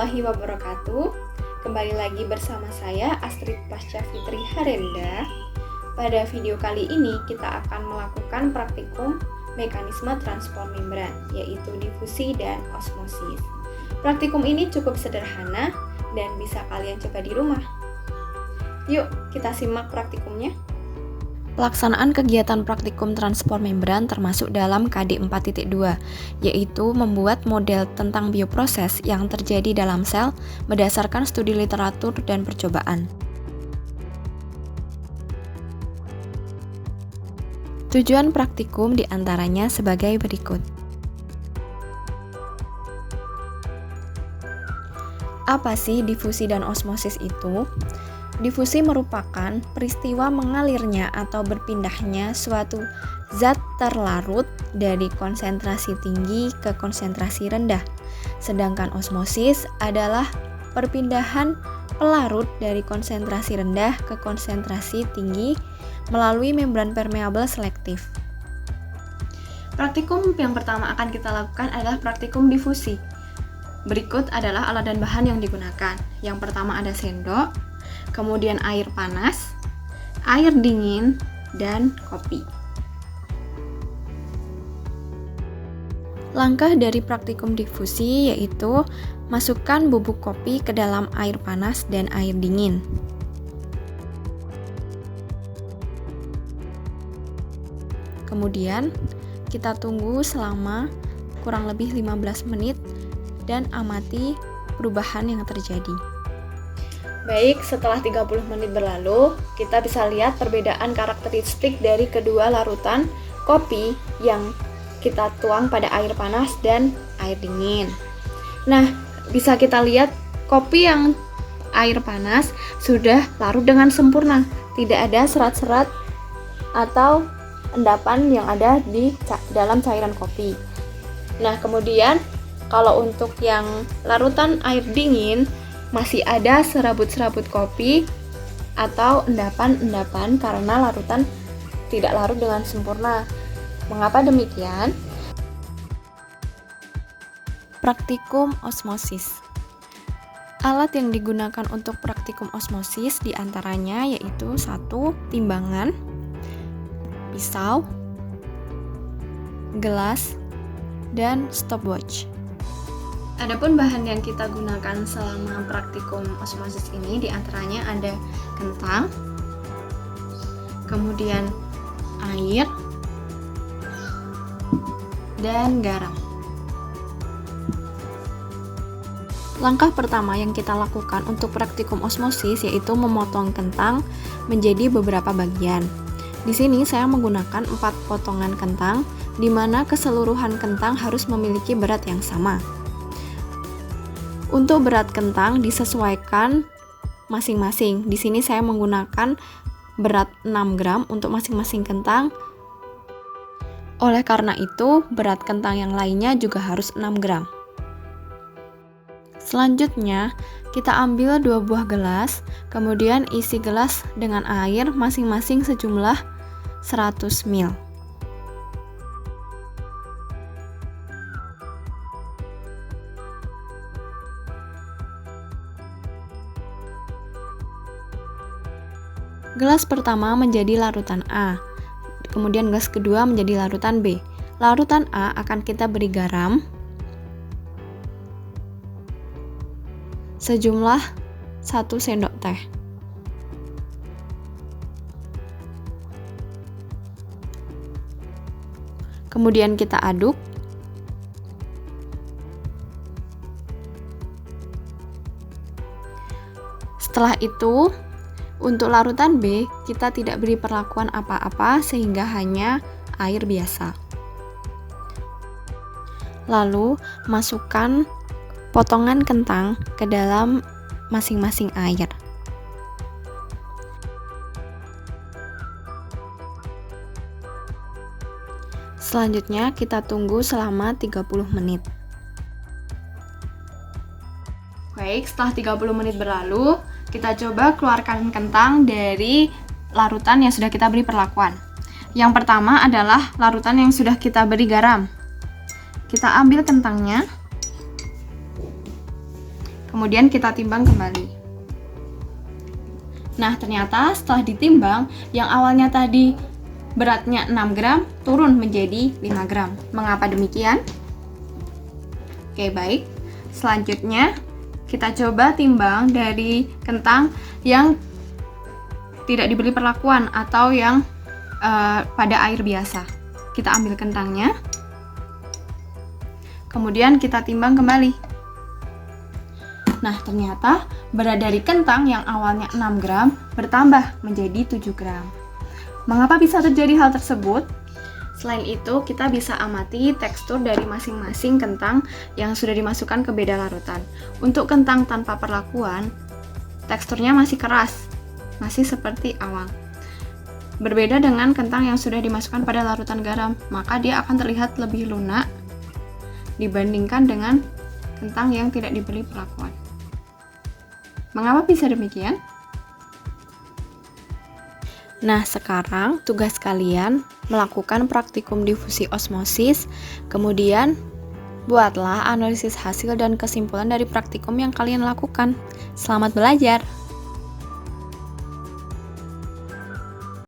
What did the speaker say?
warahmatullahi wabarakatuh. Kembali lagi bersama saya Astrid Pasca Fitri Harenda. Pada video kali ini kita akan melakukan praktikum mekanisme transport membran, yaitu difusi dan osmosis. Praktikum ini cukup sederhana dan bisa kalian coba di rumah. Yuk kita simak praktikumnya. Pelaksanaan kegiatan praktikum transport membran termasuk dalam KD 4.2, yaitu membuat model tentang bioproses yang terjadi dalam sel berdasarkan studi literatur dan percobaan. Tujuan praktikum diantaranya sebagai berikut. Apa sih difusi dan osmosis itu? Difusi merupakan peristiwa mengalirnya atau berpindahnya suatu zat terlarut dari konsentrasi tinggi ke konsentrasi rendah. Sedangkan osmosis adalah perpindahan pelarut dari konsentrasi rendah ke konsentrasi tinggi melalui membran permeabel selektif. Praktikum yang pertama akan kita lakukan adalah praktikum difusi. Berikut adalah alat dan bahan yang digunakan. Yang pertama ada sendok, kemudian air panas, air dingin, dan kopi. Langkah dari praktikum difusi yaitu masukkan bubuk kopi ke dalam air panas dan air dingin. Kemudian kita tunggu selama kurang lebih 15 menit dan amati perubahan yang terjadi. Baik, setelah 30 menit berlalu, kita bisa lihat perbedaan karakteristik dari kedua larutan kopi yang kita tuang pada air panas dan air dingin. Nah, bisa kita lihat kopi yang air panas sudah larut dengan sempurna, tidak ada serat-serat atau endapan yang ada di dalam cairan kopi. Nah, kemudian kalau untuk yang larutan air dingin, masih ada serabut-serabut kopi atau endapan-endapan karena larutan tidak larut dengan sempurna. Mengapa demikian? Praktikum osmosis. Alat yang digunakan untuk praktikum osmosis diantaranya yaitu 1. Timbangan, pisau, gelas, dan stopwatch. Adapun bahan yang kita gunakan selama praktikum osmosis ini diantaranya ada kentang, kemudian air, dan garam. Langkah pertama yang kita lakukan untuk praktikum osmosis yaitu memotong kentang menjadi beberapa bagian. Di sini saya menggunakan 4 potongan kentang, di mana keseluruhan kentang harus memiliki berat yang sama. Untuk berat kentang disesuaikan masing-masing. Di sini saya menggunakan berat 6 gram untuk masing-masing kentang. Oleh karena itu, berat kentang yang lainnya juga harus 6 gram. Selanjutnya, kita ambil 2 buah gelas, kemudian isi gelas dengan air masing-masing sejumlah 100 ml. Gelas pertama menjadi larutan A, kemudian gelas kedua menjadi larutan B. Larutan A akan kita beri garam sejumlah 1 sendok teh. Kemudian kita aduk. Setelah itu, untuk larutan B, kita tidak beri perlakuan apa-apa sehingga hanya air biasa. Lalu, masukkan potongan kentang ke dalam masing-masing air. Selanjutnya, kita tunggu selama 30 menit. Baik, setelah 30 menit berlalu, kita coba keluarkan kentang dari larutan yang sudah kita beri perlakuan. Yang pertama adalah larutan yang sudah kita beri garam. Kita ambil kentangnya, Kemudian kita timbang kembali. Nah, ternyata setelah ditimbang, yang awalnya tadi beratnya 6 gram turun menjadi 5 gram. Mengapa demikian? Oke, baik. Selanjutnya, kita coba timbang dari kentang yang tidak diberi perlakuan atau yang pada air biasa. Kita ambil kentangnya, kemudian kita timbang kembali. Nah, ternyata berat dari kentang yang awalnya 6 gram bertambah menjadi 7 gram. Mengapa bisa terjadi hal tersebut? Selain itu, kita bisa amati tekstur dari masing-masing kentang yang sudah dimasukkan ke beda larutan. Untuk kentang tanpa perlakuan, teksturnya masih keras, masih seperti awal. Berbeda dengan kentang yang sudah dimasukkan pada larutan garam, maka dia akan terlihat lebih lunak dibandingkan dengan kentang yang tidak diberi perlakuan. Mengapa bisa demikian? Nah, sekarang tugas kalian melakukan praktikum difusi osmosis, kemudian buatlah analisis hasil dan kesimpulan dari praktikum yang kalian lakukan. Selamat belajar!